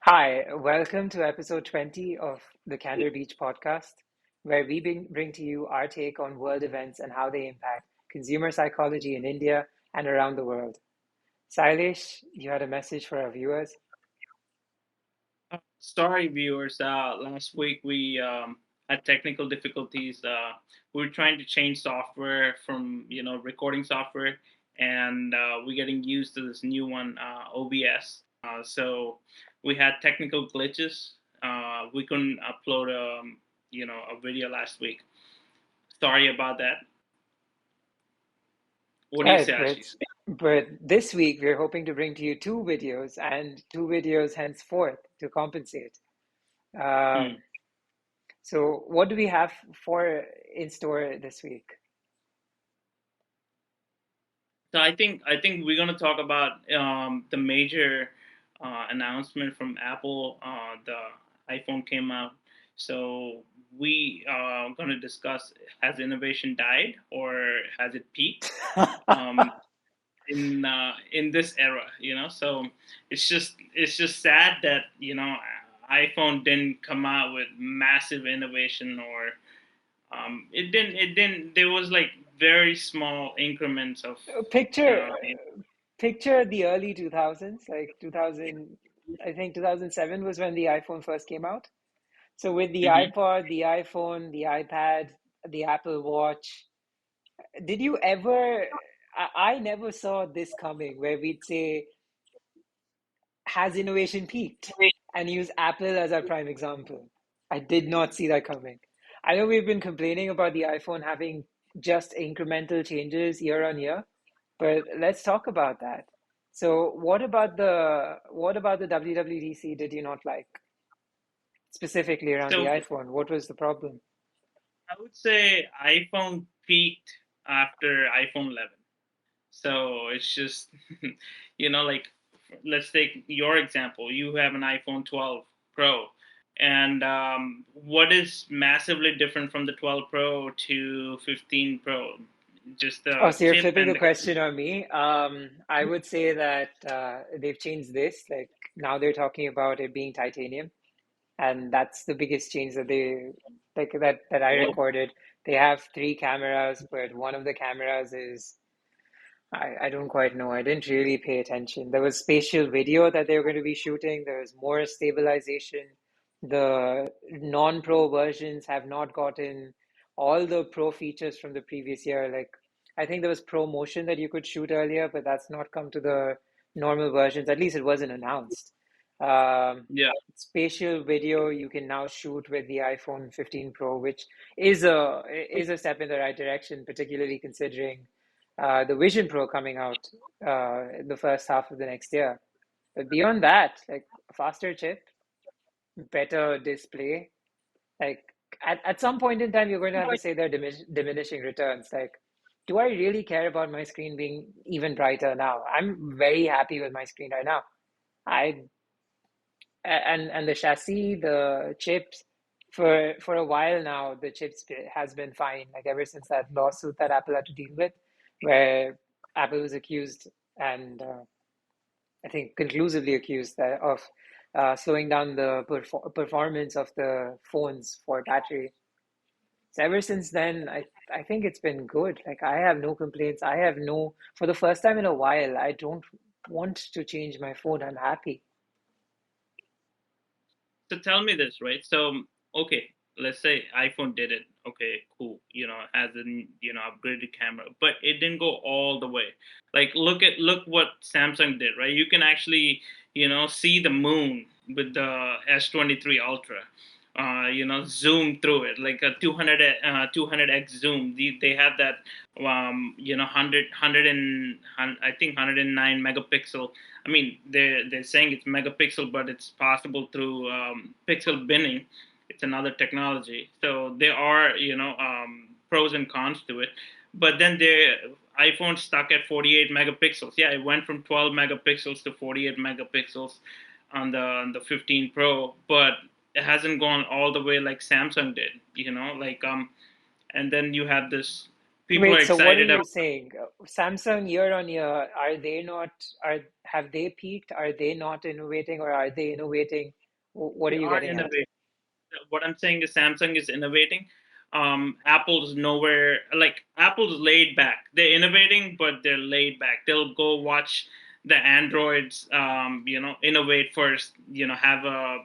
Hi, welcome to episode 20 of the Candor Beach podcast, where we bring to you our take on world events and how they impact consumer psychology in India and around the world. Sailesh, you had a message for our viewers. Sorry, viewers. Last week we had technical difficulties. We were trying to change software from recording software, and we're getting used to this new one, OBS. So we had technical glitches. We couldn't upload a video last week. Sorry about that. What do you Right, say, Ashish? but this week we're hoping to bring to you two videos and two videos henceforth to compensate. Hmm. Um, so, what do we have for in store this week? So I think we're gonna talk about the major announcement from Apple. The iPhone came out, so we are gonna discuss: has innovation died or has it peaked um, in this era? So it's just sad that iPhone didn't come out with massive innovation, or it didn't. There was like very small increments of Picture uh, picture the early 2000s, like 2000, I think 2007 was when the iPhone first came out. So with the Mhm. iPod, the iPhone, the iPad, the Apple Watch, did you ever, I never saw this coming where we'd say, has innovation peaked? And use Apple as our prime example. I did not see that coming. I know we've been complaining about the iPhone having just incremental changes year on year, but let's talk about that. So what about the WWDC did you not like? Specifically around the So iPhone, what was the problem? I would say iPhone peaked after iPhone 11. So it's just, like, let's take your example. You have an iPhone 12 Pro. And what is massively different from the 12 Pro to 15 Pro? Just Oh, the so you're chip flipping and the the. question on me. I would say that they've changed this. Like now they're talking about it being titanium, and that's the biggest change that they like that I Oh, recorded. They have three cameras, but one of the cameras is I don't quite know. I didn't really pay attention. There was spatial video that they were going to be shooting. There was more stabilization. The non-pro versions have not gotten all the pro features from the previous year. Like I think there was pro motion that you could shoot earlier, but that's not come to the normal versions. At least it wasn't announced. Um, yeah. Spatial video you can now shoot with the iPhone 15 Pro, which is a step in the right direction, particularly considering the Vision Pro coming out in the first half of the next year. But beyond that, like a faster chip, better display, like at some point in time, you're going to have to say they're diminishing returns. Like, do I really care about my screen being even brighter now? I'm very happy with my screen right now. I and the chassis, the chips, for a while now, the chips has been fine. Like ever since that lawsuit that Apple had to deal with, where Apple was accused and I think conclusively accused of slowing down the performance of the phones for battery. So ever since then, I think it's been good. Like I have no complaints. I have no, for the first time in a while, I don't want to change my phone. I'm happy. So tell me this, right? So, okay, let's say iPhone did it. Okay, cool. Has an upgraded camera, but it didn't go all the way. Like, look what Samsung did, right? You can actually see the moon with the S23 Ultra. Zoom through it like a 200x zoom. They have that 100 and I think 109 megapixel. I mean, they're saying it's megapixel, but it's possible through pixel binning. It's another technology. So there are pros and cons to it. But then the iPhone stuck at 48 megapixels. Yeah, it went from 12 megapixels to 48 megapixels on the 15 Pro, but it hasn't gone all the way like Samsung did. Like and then you have this people are Wait, so what are excited you about. saying? Samsung year on year, are they not, are have they peaked? Are they not innovating or are they innovating? What are They you are getting at? innovating. What I'm saying is Samsung is innovating. Apple's nowhere, like Apple's laid back. They're innovating, but they're laid back. They'll go watch the Androids, innovate first, have a,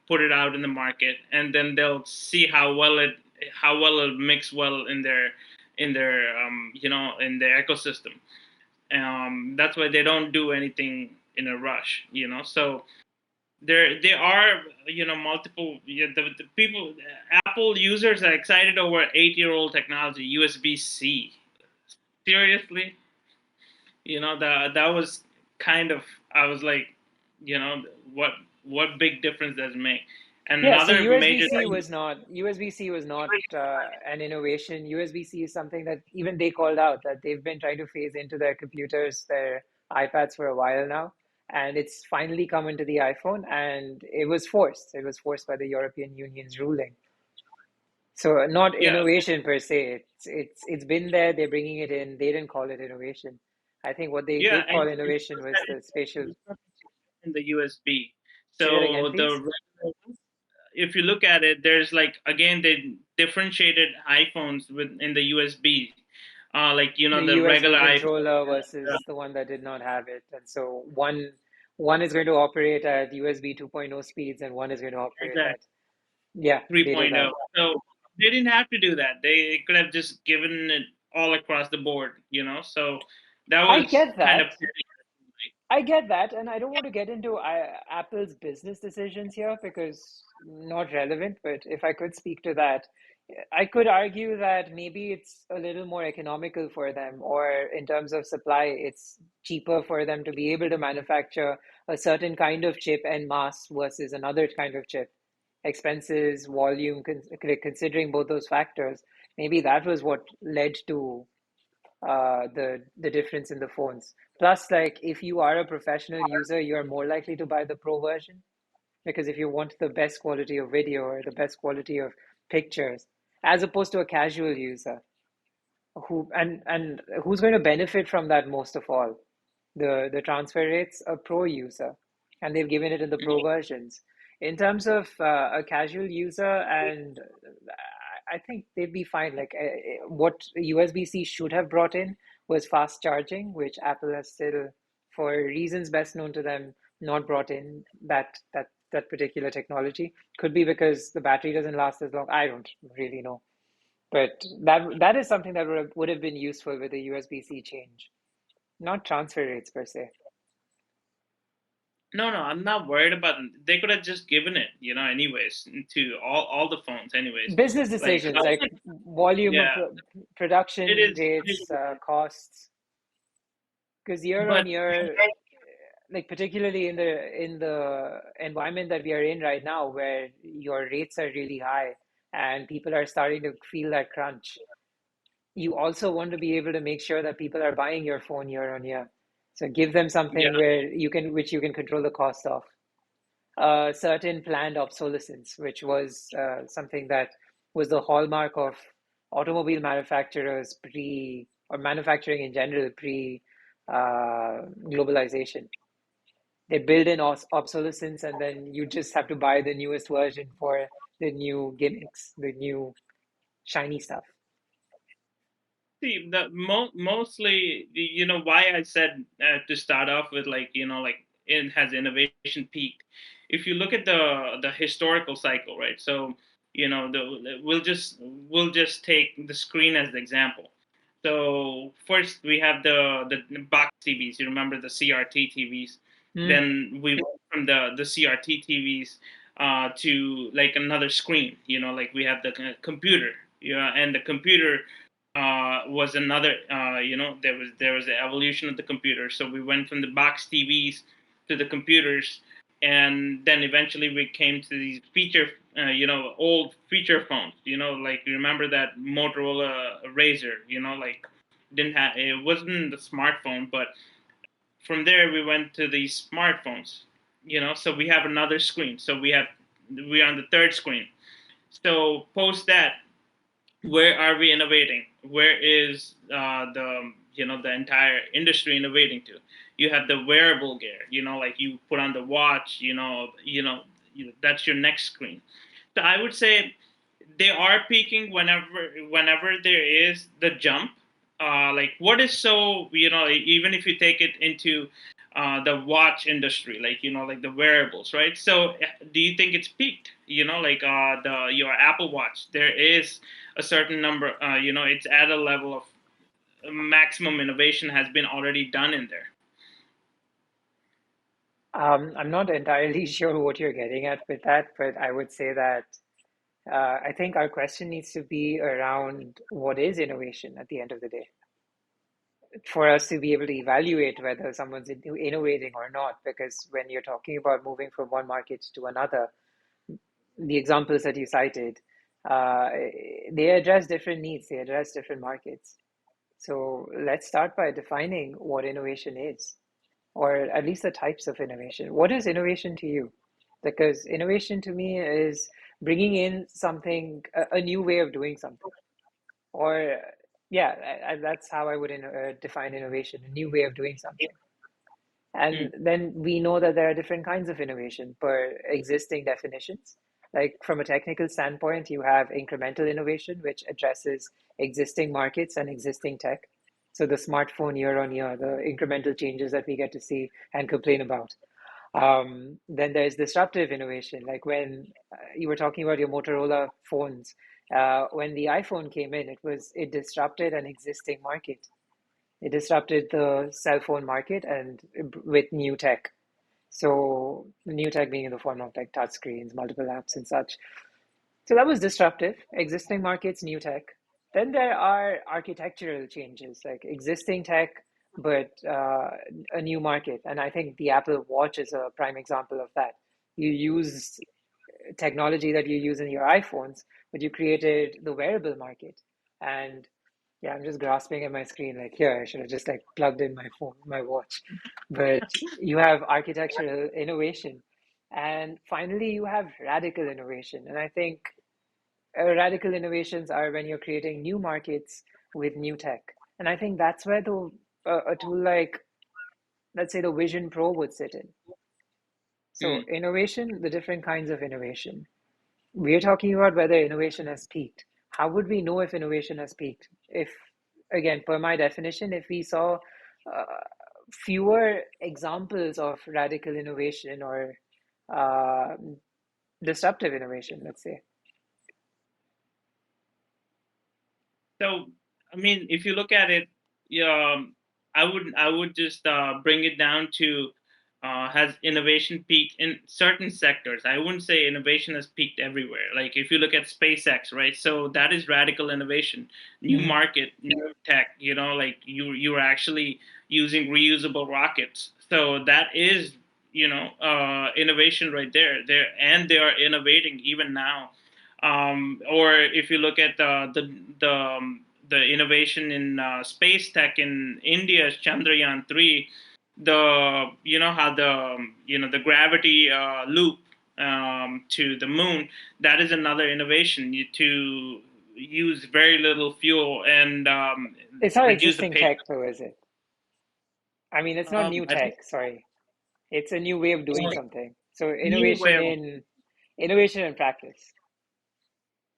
put it out in the market, and then they'll see how well it mix well in their ecosystem. That's why they don't do anything in a rush, So there are multiple the people Apple users are excited over 8-year-old technology USB-C. Seriously, that was kind of, I was like, you know what big difference does it make? And Yeah, so another major USB-C thing. was not an innovation. USB-C is something that even they called out that they've been trying to phase into their computers, their iPads for a while now, and it's finally come into the iPhone, and it was forced. It was forced by the European Union's ruling. So not Yeah, innovation per se. It's been there. They're bringing it in. They didn't call it innovation. I think what they yeah, did and call innovation was the spatial. in the USB. Say that again, So please. if you look at it, there's like, again, they differentiated iPhones with in the USB, like The the USB regular iPhone. controller versus the one that did not have it. And so one is going to operate at USB 2.0 speeds and one is going to operate at, Exactly. yeah, they did that. 3.0. So they didn't have to do that. They could have just given it all across the board, So that I was get kind of that. I get that, and I don't want to get into Apple's business decisions here because not relevant, but if I could speak to that, I could argue that maybe it's a little more economical for them, or in terms of supply, it's cheaper for them to be able to manufacture a certain kind of chip en masse versus another kind of chip. Expenses, volume, considering both those factors, maybe that was what led to the difference in the phones. Plus, like if you are a professional user, you're more likely to buy the pro version because if you want the best quality of video or the best quality of pictures, as opposed to a casual user and who's going to benefit from that most of all? The transfer rates, a pro user, and they've given it in the pro versions. In terms of a casual user, and I think they'd be fine. Like what USB-C should have brought in was fast charging, which Apple has still, for reasons best known to them, not brought in that particular technology. Could be because the battery doesn't last as long. I don't really know. But that is something that would have been useful with a USB-C change, not transfer rates per se. No, no, I'm not worried about them. They could have just given it, anyways, to all the phones, anyways. Business Like, decisions like volume of yeah, it production is. It rates, is. costs, because year on But year, like particularly in the environment that we are in right now, where your rates are really high and people are starting to feel that crunch, you also want to be able to make sure that people are buying your phone year on year. So give them yeah, something which you can control the cost of. Certain planned obsolescence, which was something that was the hallmark of automobile manufacturers or manufacturing in general pre globalization. They build in obsolescence, and then you just have to buy the newest version for the new gimmicks, the new shiny stuff. see, mostly, why I said to start off with, like, like it has innovation peaked. If you look at the historical cycle, right? So, we'll just take the screen as the example. So first we have the box TVs. You remember the CRT TVs? Mm, Then we went from the CRT TVs to like another screen. Like we have the computer. And the computer was another. There was the evolution of the computer. So we went from the box TVs to the computers, and then eventually we came to these old feature phones. Like you remember that Motorola Razr. Like didn't have it wasn't the smartphone, but from there we went to these smartphones. So we have another screen. So we're on the third screen. So post that, where are we innovating? where is the the entire industry innovating to? You have the wearable gear, like you put on the watch, that's your next screen. So I would say they are peaking whenever there is the jump. Like what is so even if you take it into the watch industry, like like the wearables, right? So do you think it's peaked? Like the your Apple Watch, there is a certain number. It's at a level of maximum innovation has been already done in there. I'm not entirely sure what you're getting at with that, but I would say that I think our question needs to be around what is innovation at the end of the day, for us to be able to evaluate whether someone's innovating or not. Because when you're talking about moving from one market to another, the examples that you cited, uh, they address different needs, they address different markets. So let's start by defining what innovation is, or at least the types of innovation. What is innovation to you? Because innovation to me is bringing in something, a new way of doing something. Or, yeah, that's how I would define innovation, a new way of doing something. Mm, And then we know that there are different kinds of innovation per existing definitions. Like from a technical standpoint, you have incremental innovation, which addresses existing markets and existing tech. So the smartphone year on year, the incremental changes that we get to see and complain about. Then there's disruptive innovation, like when you were talking about your Motorola phones. When the iPhone came in, it disrupted an existing market. It disrupted the cell phone market and with new tech. So new tech being in the form of like touch screens, multiple apps and such. So that was disruptive. Existing markets, new tech. Then there are architectural changes, like existing tech, but a new market. And I think the Apple Watch is a prime example of that. You use technology that you use in your iPhones, but you created the wearable market. And yeah, I'm just grasping at my screen like here, I should have just like plugged in my phone, my watch. But you have architectural innovation. And finally, you have radical innovation. And I think radical innovations are when you're creating new markets with new tech. And I think that's where the a tool like, let's say, the Vision Pro would sit in. So mm. innovation, the different kinds of innovation. We're talking about whether innovation has peaked. How would we know if innovation has peaked? If, again, per my definition, if we saw uh, fewer examples of radical innovation or uh, disruptive innovation, let's say. So, I mean, if you look at it, yeah, I would just bring it down to has innovation peaked in certain sectors? I wouldn't say innovation has peaked everywhere. Like if you look at SpaceX, right? So that is radical innovation, new Mhm. market, new tech. Like you're actually using reusable rockets. So that is innovation right there. They are innovating even now. Or if you look at the innovation in space tech in India's Chandrayaan 3, the how the gravity loop to the moon, that is another innovation to use very little fuel and It's not reduce the existing pay. tech, though, is it? I mean, it's not new I think tech, sorry. It's a new way of doing it's something. So new way of, innovation in practice.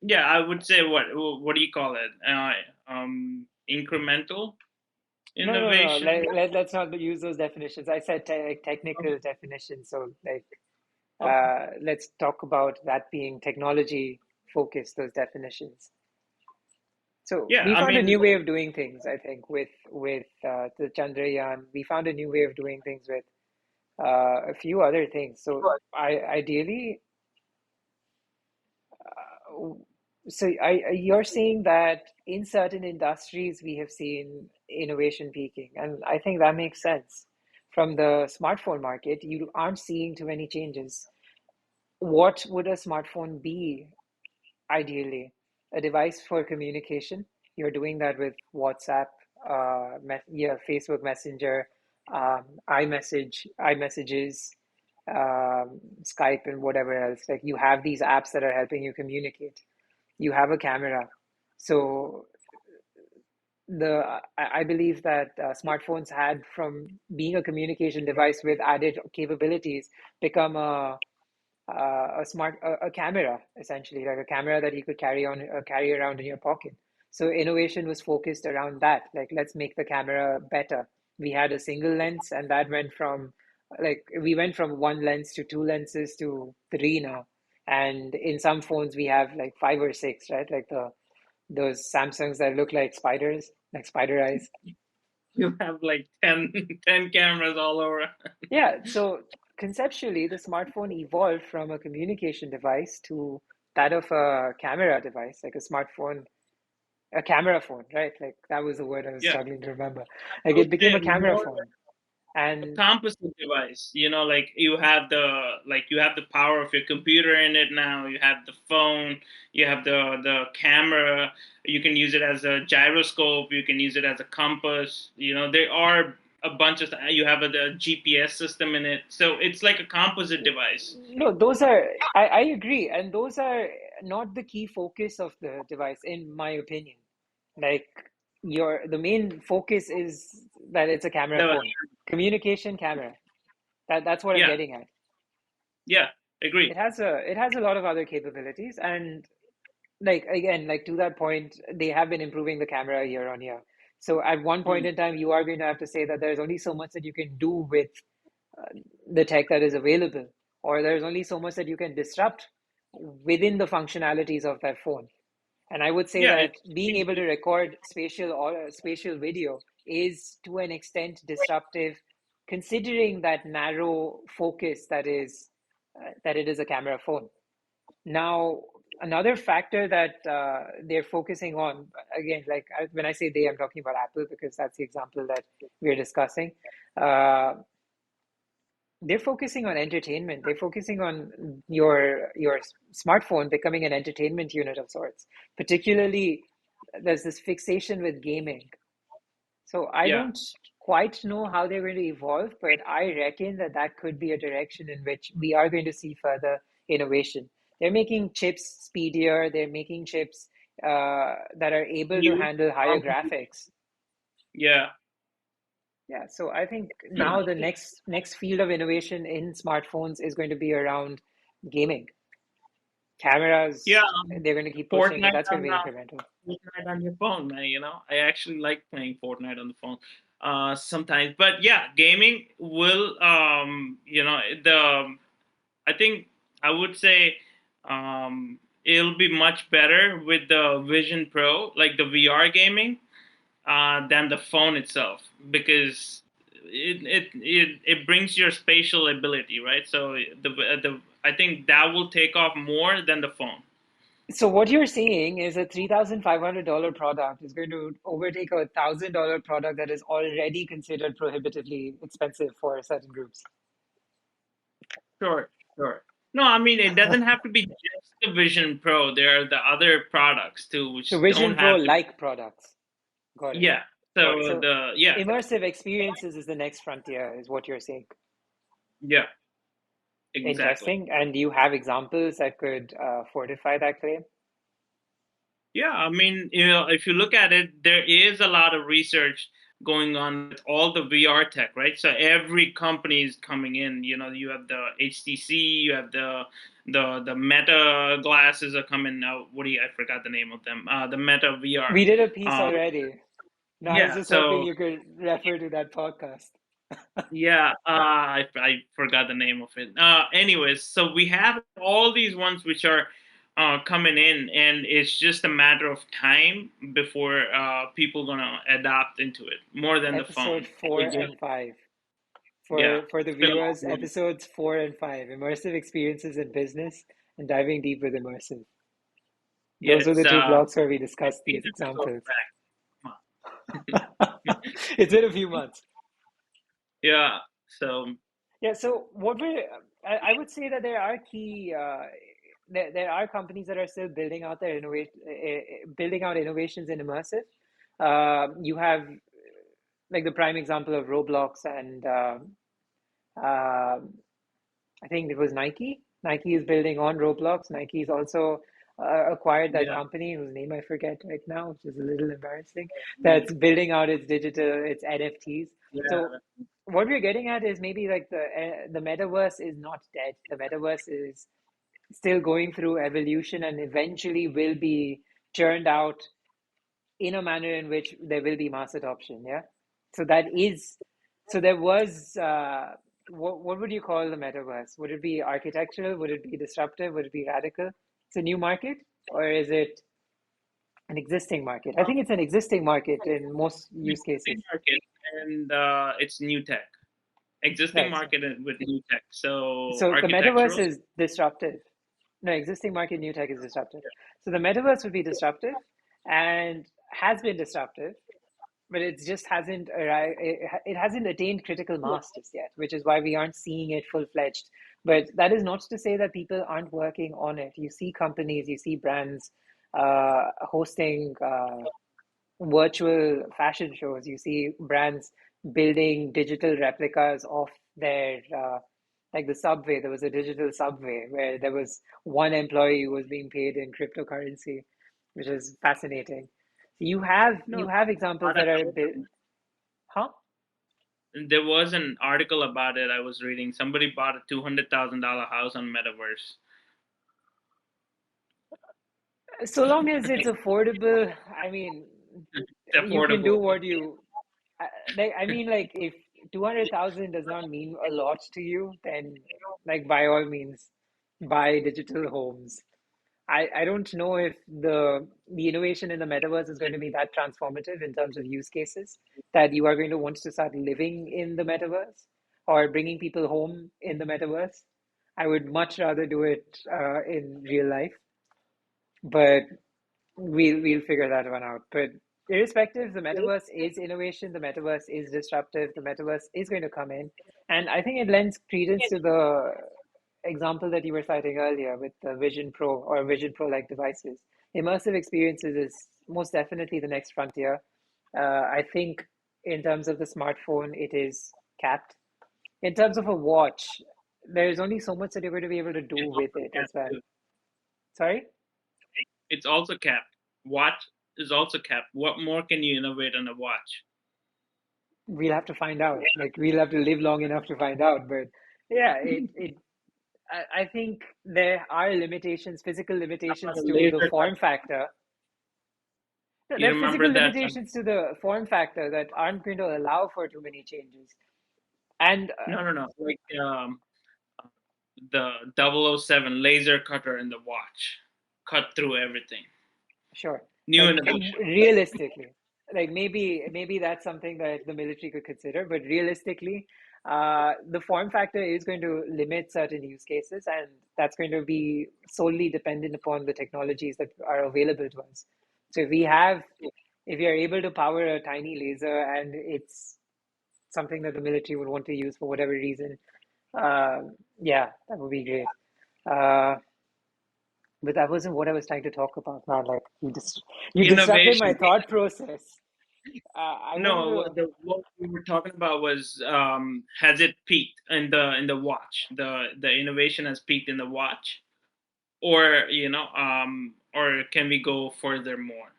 yeah, I would say what do you call it? Incremental No, no, no. innovation. Let's not use those definitions. I said technical definitions. So, like, Okay. let's talk about that being technology focused, those definitions. So Yeah, we I found a mean, new way of doing things, I think, with the Chandrayaan. We found a new way of doing things with a few other things. So I ideally, you're saying that in certain industries we have seen innovation peaking, and I think that makes sense. From the smartphone market, you aren't seeing too many changes. What would a smartphone be ideally? A device for communication. You're doing that with WhatsApp, yeah, Facebook Messenger, iMessages, Skype, and whatever else. Like you have these apps that are helping you communicate. You have a camera. So I believe that smartphones had, from being a communication device with added capabilities, become a camera, essentially, like a camera that you could carry around in your pocket. So innovation was focused around that, like, let's make the camera better. We had a single lens, and that went from, like, we went from one lens to two lenses to three now. And in some phones we have like five or six, right? Like those Samsungs that look like spiders, like spider eyes. You have like 10, 10 cameras all over. Yeah, so conceptually, the smartphone evolved from a communication device to that of a camera device, like a smartphone, a camera phone, right? Like that was the word I was Yeah, struggling to remember. I Like would it became say a camera more phone. a And composite device. Like you have the power of your computer in it now. You have the phone, you have the camera. You can use it as a gyroscope. You can use it as a compass. There are a bunch of you have the GPS system in it, so it's like a composite device. no, those are, I agree. And those are not the key focus of the device, in my opinion. Like the main focus is that it's a camera The, phone, communication camera. That's what I'm yeah, getting at. yeah, agree. It has a lot of other capabilities, and like, again, like, to that point, they have been improving the camera year on year. So at one point Hmm. in time, you are going to have to say that there's only so much that you can do with the tech that is available, or there's only so much that you can disrupt within the functionalities of that phone. And I would say Yeah, that being able to record spatial or spatial video is to an extent disruptive, considering that narrow focus that it is a camera phone. Now, another factor that they're focusing on, again, like, when I say they, I'm talking about Apple because that's the example that we're discussing. Uh, they're focusing on entertainment. They're focusing on your smartphone becoming an entertainment unit of sorts. Particularly, there's this fixation with gaming. So I yeah, don't quite know how they're going to evolve, but I reckon that that could be a direction in which we are going to see further innovation. They're making chips speedier. They're making chips that are able to you. handle higher graphics. Yeah, Yeah, so I think now the next field of innovation in smartphones is going to be around gaming. yeah. Cameras, they're going to keep pushing, but Fortnite that's going on to be incremental. Fortnite on your phone, man. I actually like playing Fortnite on the phone sometimes. But yeah, gaming will, I think I would say it'll be much better with the Vision Pro, like the VR gaming, than the phone itself because it brings your spatial ability, right? So the I think that will take off more than the phone. So what you're saying is a $3,500 product is going to overtake a $1,000 product that is already considered prohibitively expensive for certain groups. Sure, sure. No, I mean it doesn't have to be just the Vision Pro. There are the other products too, So which Vision don't Pro have to be. like products. Got it. Yeah. So So the yeah, immersive experiences is the next frontier, is what you're saying. yeah, exactly. Interesting. And do you have examples that could fortify that claim? Yeah, I mean, if you look at it, there is a lot of research going on with all the VR tech, right? So every company is coming in. You have the HTC, you have the Meta glasses are coming out. I forgot the name of them. The Meta VR. We did a piece Um, already. No, I was yeah. just hoping So you could refer to that podcast. yeah, I forgot the name of it. Anyways, so we have all these ones which are coming in, and it's just a matter of time before people gonna adapt into it more than the Episode phone. four and five. Yeah, For the it's been a viewers, long one. episodes 4 and 5, immersive experiences in business and diving deep with immersive. Yeah, Those were the two blocks where we discussed 15 these episodes examples. back. Come on. It's been a few months. Yeah. So Yeah, so I would say that there are there are companies that are still building out innovations in immersive. You have, like, the prime example of Roblox, and I think it was Nike. Nike is building on Roblox. Nike is also acquired that Yeah. company whose name I forget right now, which is a little embarrassing, that's building out its NFTs. So Yeah. what we're getting at is maybe like the metaverse is not dead. The metaverse is still going through evolution and eventually will be churned out in a manner in which there will be mass adoption. Yeah. So that is, so there was, what would you call the metaverse? Would it be architectural? Would it be disruptive? Would it be radical? It's a new market, or is it an existing market? I think it's an existing market in most use Existing cases. market, and it's new tech. Existing Right. market with new tech. So So the metaverse architectural. is disruptive. No, existing market, new tech is disruptive. So the metaverse would be disruptive and has been disruptive, but it just hasn't arrived. It hasn't attained critical mass just yet, which is why we aren't seeing it full fledged. But that is not to say that people aren't working on it. You see companies, you see brands hosting virtual fashion shows. You see brands building digital replicas of their, like the subway. There was a digital subway where there was one employee who was being paid in cryptocurrency, which is fascinating. No, You have examples that are built, huh? there was an article about it I was reading. Somebody bought a $200,000 house on Metaverse. So long as it's affordable, I mean, It's you can do affordable. what you like. I mean, like if 200,000 does not mean a lot to you, then like by all means, buy digital homes. I don't know if the innovation in the metaverse is going to be that transformative in terms of use cases that you are going to want to start living in the metaverse or bringing people home in the metaverse. I would much rather do it in real life, but we'll figure that one out. But irrespective, the metaverse is innovation, the metaverse is disruptive, the metaverse is going to come in. And I think it lends credence to the example that you were citing earlier with the Vision Pro or Vision Pro like devices. Immersive experiences is most definitely the next frontier. I think in terms of the smartphone, it is capped. In terms of a watch, there's only so much that you're going to be able to do It's with also it as capped well. too. Sorry? It's also capped. Watch is also capped. What more can you innovate on a watch? We'll have to find out. Like we'll have to live long enough to find out. But yeah, I think there are limitations, physical A limitations to the laser form cut. factor. No, You there are remember physical that? limitations to the form factor that aren't going to allow for too many changes. And No, no, no. Like the 007 laser cutter in the watch, cut through everything. sure, New like innovation. realistically, like maybe that's something that the military could consider, but realistically, the form factor is going to limit certain use cases, and that's going to be solely dependent upon the technologies that are available to us. So if you're able to power a tiny laser and it's something that the military would want to use for whatever reason, uh, yeah, that would be great. Uh, but that wasn't what I was trying to talk about, man. Like you disrupted my Innovation. thought process. I wanted No, to. what we were talking about was has it peaked in the watch? The innovation has peaked in the watch, or or can we go further more?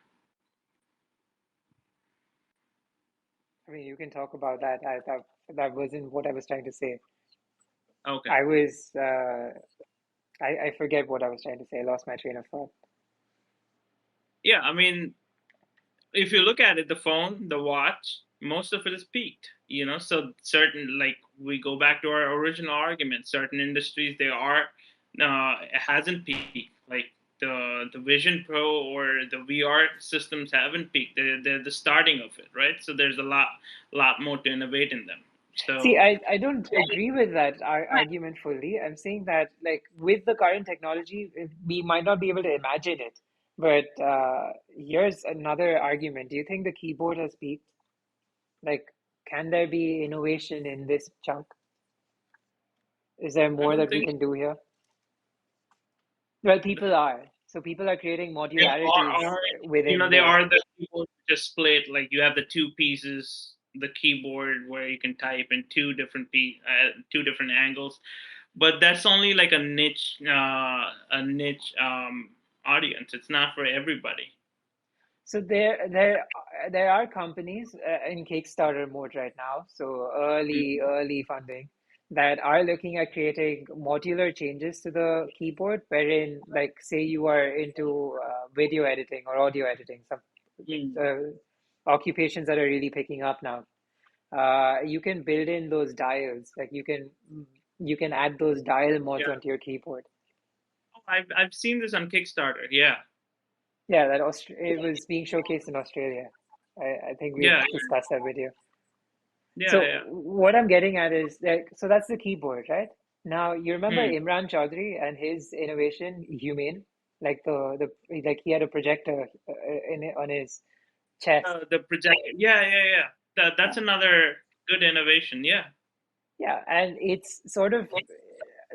I mean, you can talk about that. That wasn't what I was trying to say. Okay. I was. I forget what I was trying to say. I lost my train of thought. Yeah, I mean, if you look at it, the phone, the watch, most of it is peaked. So certain, like, we go back to our original argument. Certain industries, they are it hasn't peaked. Like the Vision Pro or the VR systems haven't peaked. They're the starting of it, right? So there's a lot more to innovate in them. See, So I don't agree with that argument fully. I'm saying that, like, with the current technology, we might not be able to imagine it. But here's another argument. Do you think the keyboard has peaked? Like, can there be innovation in this chunk? Is there I more don't that we think can do here? Well, people are. So people are creating there modularities are within there the. are the keyboard just split, like you have the two pieces, the keyboard where you can type in two different angles, but that's only like a niche audience. It's not for everybody. So there are companies in Kickstarter mode right now, so early funding that are looking at creating modular changes to the keyboard, wherein like say you are into video editing or audio editing, some Mm. uh, occupations that are really picking up now. You can build in those dials, like you can add those dial mods Yeah. onto your keyboard. Oh, I've seen this on Kickstarter. Yeah. Yeah, it was being showcased in Australia. I think we had Yeah. discussed that video. Yeah. So Yeah. what I'm getting at is that so that's the keyboard, right? Now you remember Hmm. Imran Chaudari and his innovation, Humane, like the like he had a projector on his chest. The projector. Yeah. Yeah. Yeah. That's Yeah, another good innovation. Yeah. yeah, and it's sort of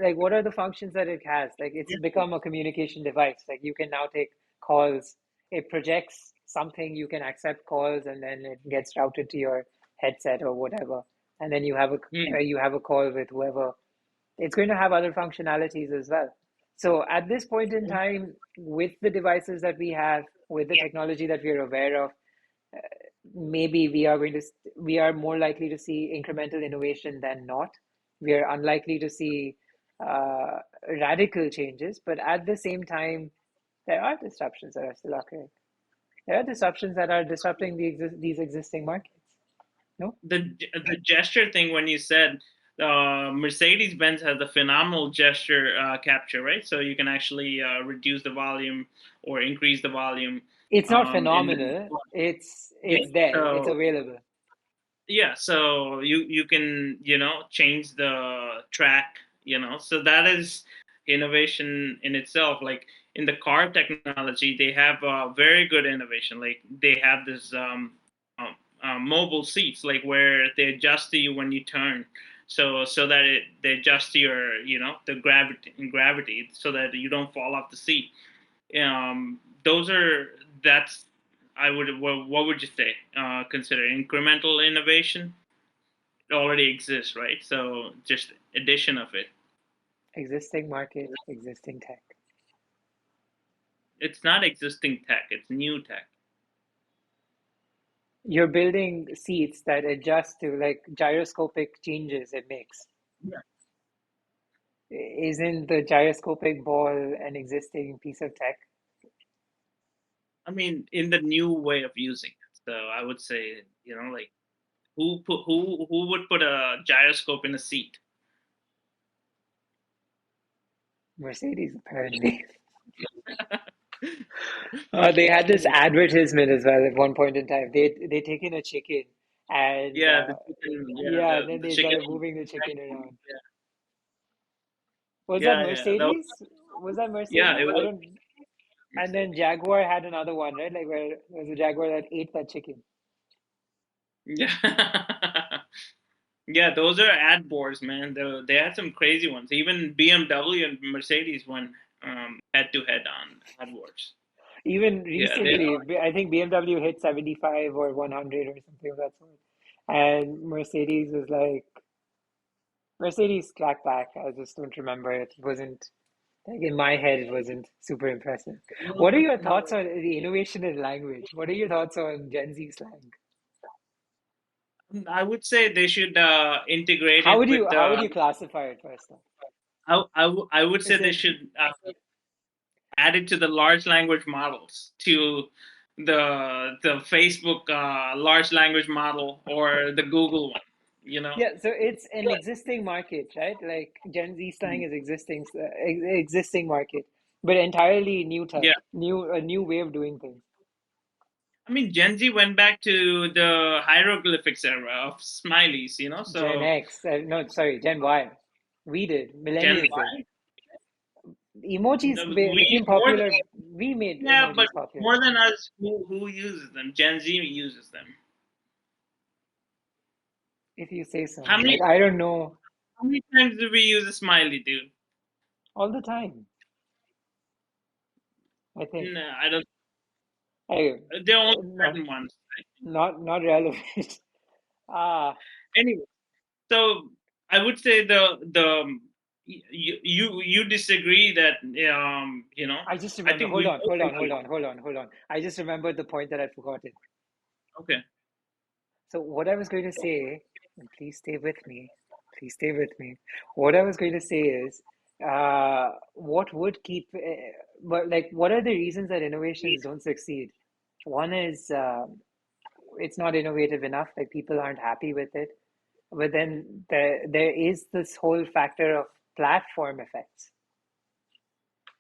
like what are the functions that it has? Like it's become a communication device. Like you can now take calls. It projects something. You can accept calls, and then it gets routed to your headset or whatever. And then Hmm. you have a call with whoever. It's going to have other functionalities as well. So at this point in time, with the devices that we have, with the technology that we are aware of, maybe we are more likely to see incremental innovation than not. We are unlikely to see uh, radical changes, but at the same time, there are disruptions that are still occurring. There are disruptions that are disrupting these existing markets. No, The gesture thing when you said Mercedes Benz has a phenomenal gesture capture, right? So you can actually reduce the volume or increase the volume. it's not In phenomenal. Yeah, It's there. It's so available. yeah, so you can change the track, so that is innovation in itself. Like in the car technology, they have very good innovation. Like they have this mobile seats, like where they adjust to you when you turn, so that they adjust to your the gravity so that you don't fall off the seat. Those are that's I would what would you say? Consider incremental innovation. It already exists, right? So just addition of it. Existing market, existing tech. It's not existing tech; it's new tech. You're building seats that adjust to like gyroscopic changes it makes. Yeah. Isn't the gyroscopic ball an existing piece of tech? I mean, in the new way of using it. So I would say, like who would put a gyroscope in a seat? Mercedes, apparently. They had this advertisement as well at one point in time. They take in a chicken and Yeah, the chicken. Yeah, yeah, and then the they chicken. started moving the chicken around. Was that Yeah, yeah, yeah. Mercedes? Was that Yeah, it Mercedes? I was. don't. And then Jaguar had another one, right? Like where there was a Jaguar that ate that chicken. Yeah. Yeah, those are ad boards, man. They had some crazy ones. Even BMW and Mercedes went head to head on ad boards. Even Yeah, they recently, I think BMW hit 75 or 100 or something of that sort. And Mercedes clapped back. I just don't remember. It wasn't, like in my head, it wasn't super impressive. What are your thoughts on the innovation in language? What are your thoughts on Gen Z slang? I would say they should integrate it with How would the. you classify it first off? I would say Is they it should add it to the large language models, to the Facebook large language model or the Google one. You know. Yeah, so it's an existing market, right? Like Gen Z slang is existing market, but entirely new tech, Yeah. a new way of doing things. I mean, Gen Z went back to the hieroglyphics era of smileys. Gen So X, no, sorry, Gen Y. We did, Gen millennials did. Y. Emojis We became more than popular. We made Yeah, but emojis popular. more than us, who uses them? Gen Z uses them. If you say so. How many Like, I don't know, how many times do we use a smiley, dude? all the time, I think. No, I don't. I, They're only no, certain ones. not relevant. Ah, Anyway, so I would say the You disagree that I just I remember. think Hold we on, both hold on, hold agree. on, hold on, hold on. I just remembered the point that I'd forgotten. Okay. So what I was going to say, and please stay with me, please stay with me. What I was going to say is, what would keep, but like, what are the reasons that innovations don't succeed? One is it's not innovative enough, like people aren't happy with it. But then there is this whole factor of platform effects.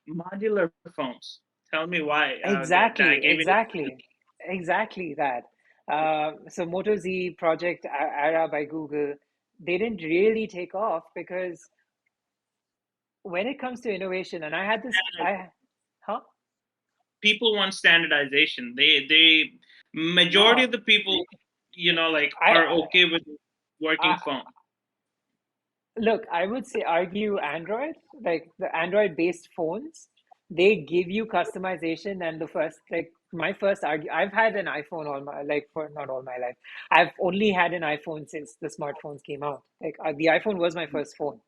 Modular phones. Tell me why that I Exactly, gave it. exactly that. So Moto Z Project Ara by Google, they didn't really take off because when it comes to innovation, and I had this, huh? People want standardization. They majority No, of the people, like I, are okay with working I, phone. Look, I would say argue Android, like the Android-based phones, they give you customization and the first, like my first argue, I've had an iPhone all my, like for not all my life. I've only had an iPhone since the smartphones came out. Like the iPhone was my first phone,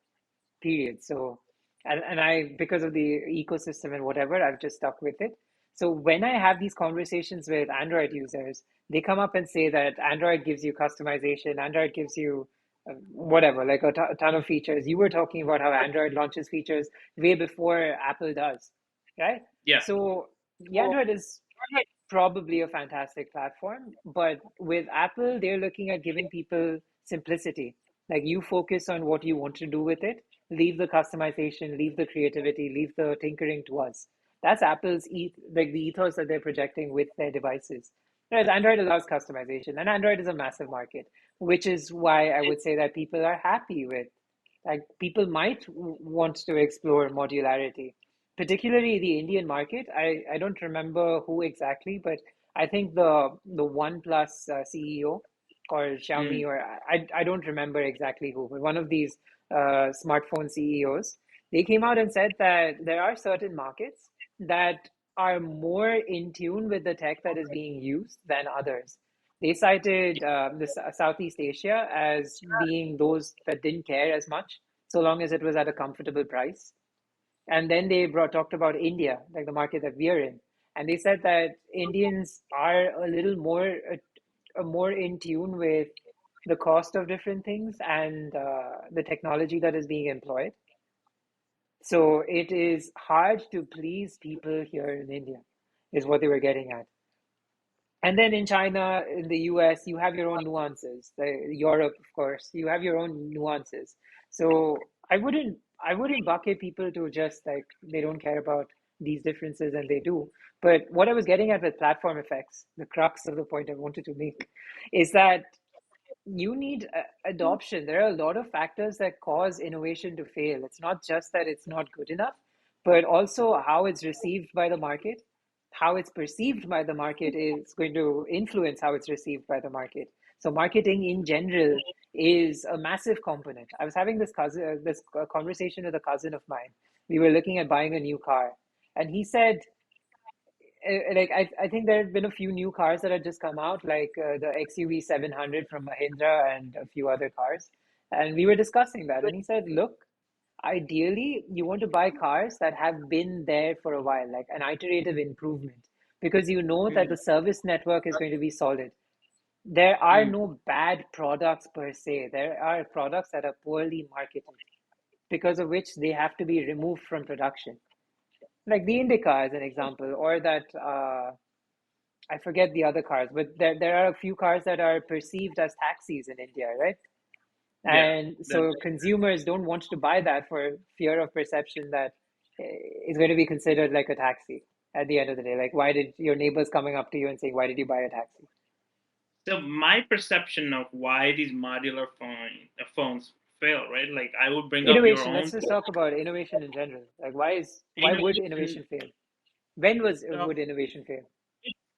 period. So, and I, because of the ecosystem and whatever, I've just stuck with it. So when I have these conversations with Android users, they come up and say that Android gives you customization, Android gives you whatever, like a ton of features. You were talking about how Android launches features way before Apple does, right? Yeah. So the Android is probably a fantastic platform, but with Apple, they're looking at giving people simplicity. Like you focus on what you want to do with it, leave the customization, leave the creativity, leave the tinkering to us. That's Apple's like the ethos that they're projecting with their devices. Whereas Android allows customization, and Android is a massive market, which is why I would say that people are happy with. Like people might want to explore modularity, particularly the Indian market. I don't remember who exactly, but I think the OnePlus CEO or Xiaomi, Mm. or I don't remember exactly who, but one of these smartphone CEOs, they came out and said that there are certain markets that are more in tune with the tech that is being used than others. They cited this Southeast Asia as being those that didn't care as much, so long as it was at a comfortable price. And then they talked about India, like the market that we are in. And they said that Indians are a little more in tune with the cost of different things and the technology that is being employed. So it is hard to please people here in India, is what they were getting at. And then in China, in the US, you have your own nuances. Europe, of course, you have your own nuances. So I wouldn't bucket people to just like they don't care about these differences and they do. But what I was getting at with platform effects, the crux of the point I wanted to make, is that you need adoption. There are a lot of factors that cause innovation to fail. It's not just that it's not good enough, but also how it's received by the market, how it's perceived by the market is going to influence how it's received by the market. So marketing in general is a massive component. I was having this conversation with a cousin of mine. We were looking at buying a new car, and he said like I think there have been a few new cars that have just come out, like the XUV 700 from Mahindra and a few other cars. And we were discussing that, and he said, "Look, ideally, you want to buy cars that have been there for a while, like an iterative improvement, because you know that Mm. the service network is going to be solid. There are Mm. no bad products per se. There are products that are poorly marketed, because of which they have to be removed from production." Like the Indica as an example, or that I forget the other cars, but there are a few cars that are perceived as taxis in India, right? Yeah. And That. so consumers don't want to buy that for fear of perception that it's going to be considered like a taxi at the end of the day. Like, why did your neighbors coming up to you and saying, "Why did you buy a taxi?" So my perception of why these modular phones fail, right? Like I would bring up your Innovation. Let's own just talk about innovation in general. Like, why would innovation. innovation fail? When Uh, would innovation fail?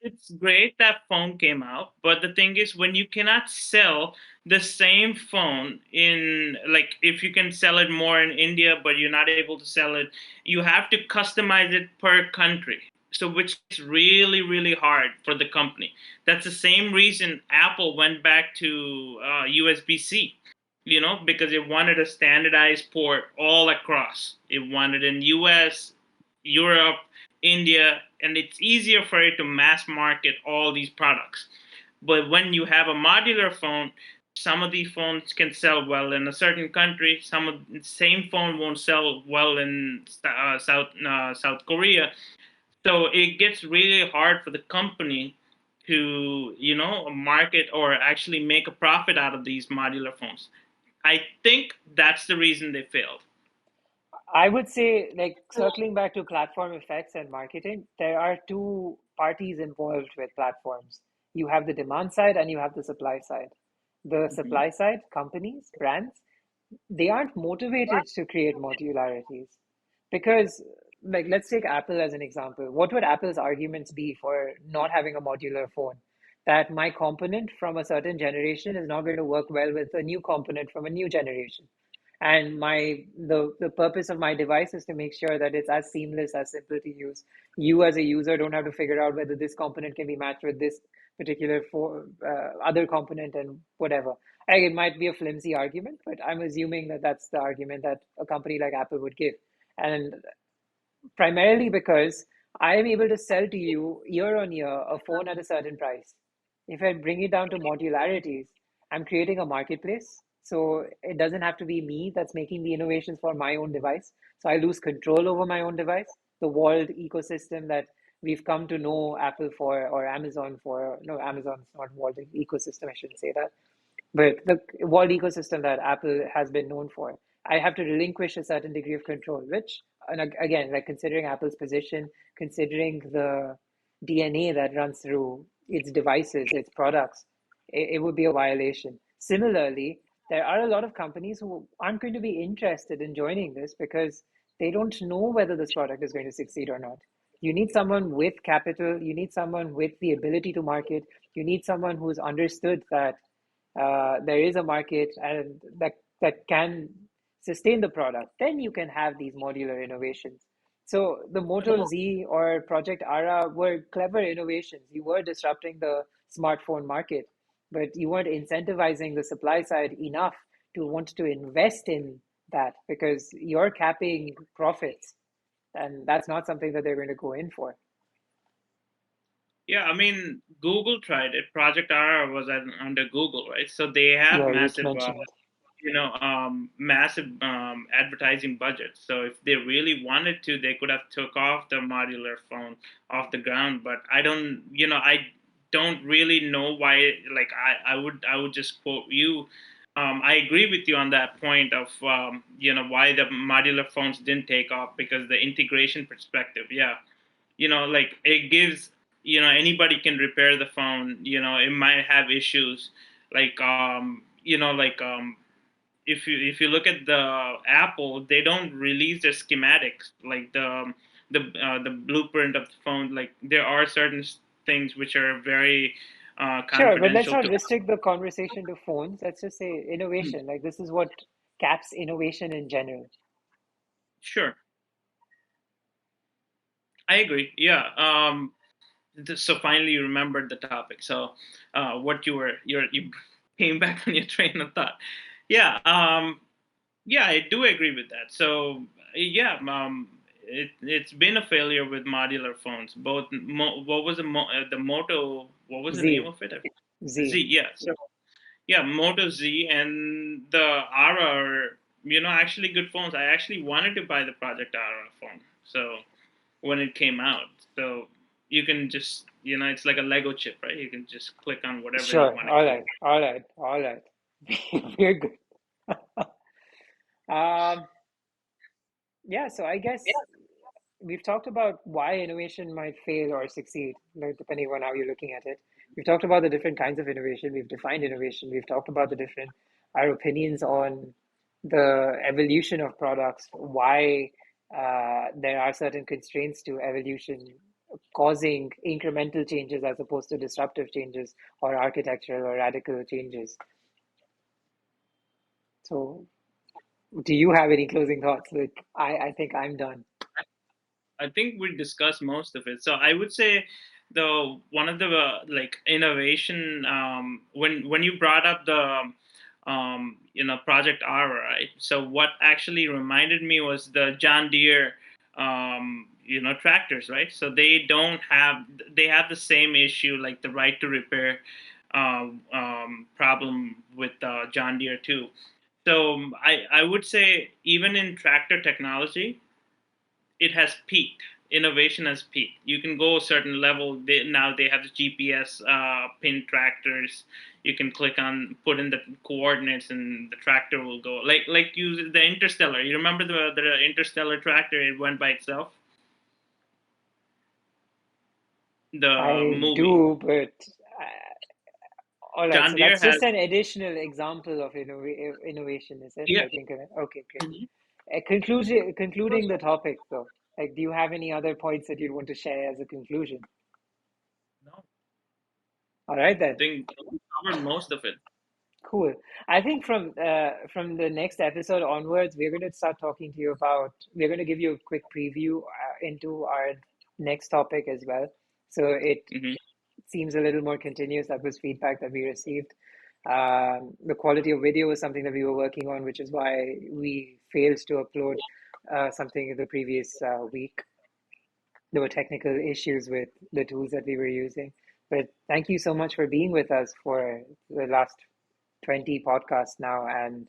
it's great that phone came out, but the thing is, when you cannot sell the same phone in, like, if you can sell it more in India, but you're not able to sell it, you have to customize it per country. So, which is really, really hard for the company. That's the same reason Apple went back to USB C, because it wanted a standardized port all across. It wanted in US, Europe, India, and it's easier for it to mass market all these products. But when you have a modular phone, some of these phones can sell well in a certain country. Some of the same phone won't sell well in South Korea. So it gets really hard for the company to market or actually make a profit out of these modular phones. I think that's the reason they failed. I would say, like, circling back to platform effects and marketing, there are two parties involved with platforms. You have the demand side and you have the supply side. The Mhm. supply side, companies, brands, they aren't motivated to create modularities because, like, let's take Apple as an example. What would Apple's arguments be for not having a modular phone? That my component from a certain generation is not going to work well with a new component from a new generation. And the purpose of my device is to make sure that it's as seamless, as simple to use. You as a user don't have to figure out whether this component can be matched with this particular other component and whatever. Like, it might be a flimsy argument, but I'm assuming that that's the argument that a company like Apple would give. And primarily because I am able to sell to you year on year a phone at a certain price. If I bring it down to modularities, I'm creating a marketplace. So it doesn't have to be me that's making the innovations for my own device. So I lose control over my own device. The walled ecosystem that we've come to know Apple for, or Amazon for. No, Amazon's not walled ecosystem, I shouldn't say that. But the walled ecosystem that Apple has been known for, I have to relinquish a certain degree of control, which, and again, like, considering Apple's position, considering the DNA that runs through its devices, its products, it would be a violation. Similarly, there are a lot of companies who aren't going to be interested in joining this because they don't know whether this product is going to succeed or not. You need someone with capital, you need someone with the ability to market, you need someone who's understood that there is a market and that can sustain the product, then you can have these modular innovations. So the Moto Z or Project Ara were clever innovations. You were disrupting the smartphone market, but you weren't incentivizing the supply side enough to want to invest in that because you're capping profits, and that's not something that they're going to go in for. Yeah, I mean, Google tried it. Project R was under Google, right? So they have Yeah, you just massive, mentioned. massive advertising budgets. So if they really wanted to, they could have took off the modular phone off the ground. But I don't really know why. Like I would just quote you. I agree with you on that point of why the modular phones didn't take off because the integration perspective. Yeah, like it gives anybody can repair the phone. It might have issues like if you look at the Apple, they don't release their schematics like the blueprint of the phone. Like there are certain things which are very Sure, but let's confidential not to. restrict the conversation to phones. Let's just say innovation. Like, this is what caps innovation in general. Sure, I agree. Yeah. So finally you remembered the topic. So what you came back on your train of thought. Yeah. Yeah, I do agree with that. So yeah, it's been a failure with modular phones. Both what was the Moto? What was the name Z, of it? Z. Z. Yeah. So yeah, Moto Z and the Ara are actually good phones. I actually wanted to buy the Project Ara phone. So when it came out, so you can just it's like a Lego chip, right? You can just click on whatever you Sure. want to All click. right. All right. All right. We're good. Um, yeah, so I guess we've talked about why innovation might fail or succeed, like, depending on how you're looking at it. We've talked about the different kinds of innovation. We've defined innovation. We've talked about the different, our opinions on the evolution of products, why there are certain constraints to evolution causing incremental changes as opposed to disruptive changes or architectural or radical changes. So, do you have any closing thoughts? Like, I think I'm done. I think we discussed most of it. So I would say the one of the like innovation when you brought up the Project R, right? So what actually reminded me was the John Deere, tractors, right? So they have the same issue, like the right to repair problem with John Deere too. So I would say even in tractor technology, it has peaked. Innovation has peaked. You can go a certain level. Now they have the GPS pin tractors. You can click on, put in the coordinates, and the tractor will go. Like you, the Interstellar. You remember the Interstellar tractor? It went by itself. The I movie. do, but all right. John So Deere that's has. just an additional example of innovation, is it? Yeah. Like, okay, great. Mhm. Concluding the topic, though. Like, do you have any other points that you'd want to share as a conclusion? No, All right I then. think we covered most of it. Cool. I think from the next episode onwards, we're going to start talking to you about. We're going to give you a quick preview into our next topic as well. So it Hmm. seems a little more continuous. That was feedback that we received. The quality of video was something that we were working on, which is why we failed to upload something in the previous week. There were technical issues with the tools that we were using. But thank you so much for being with us for the last 20 podcasts now. And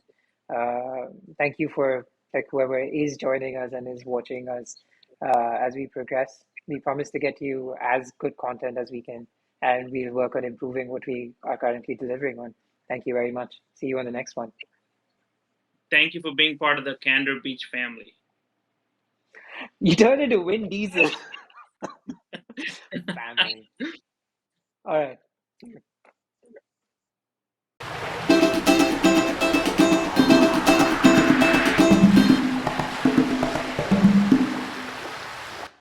thank you for like whoever is joining us and is watching us as we progress. We promise to get you as good content as we can, and we'll work on improving what we are currently delivering on. Thank you very much. See you on the next one. Thank you for being part of the Candor Beach family. You turned into Vin Diesel family. All right.